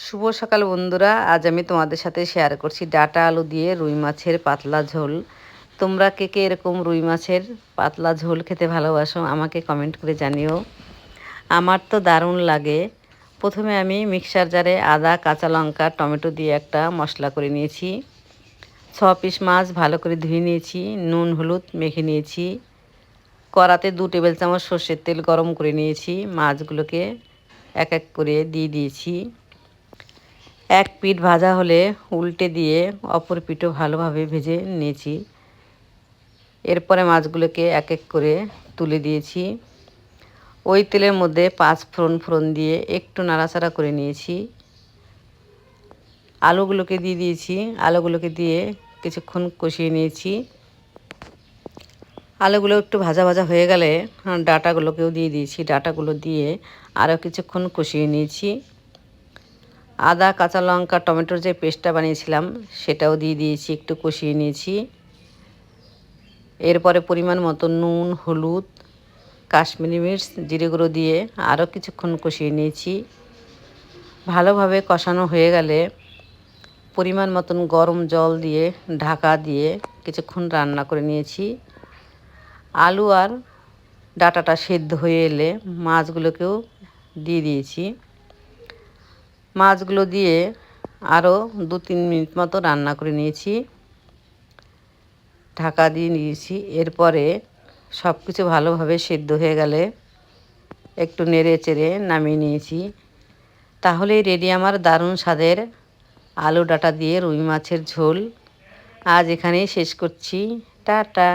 শুভ সকাল বন্ধুরা, আজ আমি তোমাদের সাথে শেয়ার করছি ডাঁটা আলু দিয়ে রুই মাছের পাতলা ঝোল। তোমরা কে কে এরকম রুই মাছের পাতলা ঝোল খেতে ভালোবাসো আমাকে কমেন্ট করে জানিও। আমার তো দারুণ লাগে। প্রথমে আমি মিক্সার জারে আদা, কাঁচা লঙ্কা, টমেটো দিয়ে একটা মশলা করে নিয়েছি। 6 পিস মাছ ভালো করে ধুয়ে নিয়েছি, নুন হলুদ মেখে নিয়েছি। কড়াতে 2 টেবিল চামচ সর্ষের তেল গরম করে নিয়েছি। মাছগুলোকে এক এক করে দিয়ে দিয়েছি। এক পিঠ ভাজা হলে উল্টে দিয়ে অপর পিঠও ভালোভাবে ভেজে নিয়েছি। এরপরে মাছগুলোকে এক এক করে তুলে দিয়েছি। ওই তেলের মধ্যে 5 ফোড়ন দিয়ে একটু নাড়াচাড়া করে নিয়েছি। আলুগুলোকে দিয়ে দিয়েছি। আলুগুলোকে দিয়ে কিছুক্ষণ কষিয়ে নিয়েছি। আলুগুলো একটু ভাজা ভাজা হয়ে গেলে ডাঁটাগুলোকেও দিয়ে দিয়েছি। ডাঁটাগুলো দিয়ে আরও কিছুক্ষণ কষিয়ে নিয়েছি। আদা, কাঁচা লঙ্কা, টমেটোর যে পেস্টটা বানিয়েছিলাম সেটাও দিয়ে দিয়েছি, একটু কষিয়ে নিয়েছি। এরপরে পরিমাণ মতো নুন, হলুদ, কাশ্মীরি মির্চ, জিরে গুঁড়ো দিয়ে আরও কিছুক্ষণ কষিয়ে নিয়েছি। ভালোভাবে কষানো হয়ে গেলে পরিমাণ মতন গরম জল দিয়ে ঢাকা দিয়ে কিছুক্ষণ রান্না করে নিয়েছি। আলু আর ডাঁটাটা সেদ্ধ হয়ে এলে মাছগুলোকেও দিয়ে দিয়েছি। মাছগুলো দিয়ে আরও 2-3 মিনিট মতো রান্না করে নিয়েছি। ঢাকা দিয়ে নিয়েছি। এরপরে সব কিছু ভালোভাবে সেদ্ধ হয়ে গেলে একটু নেড়ে চেড়ে নামিয়ে নিয়েছি। তাহলেই রেডি আমার দারুণ স্বাদের আলু ডাঁটা দিয়ে রুই মাছের ঝোল। আজ এখানেই শেষ করছি। টাটা।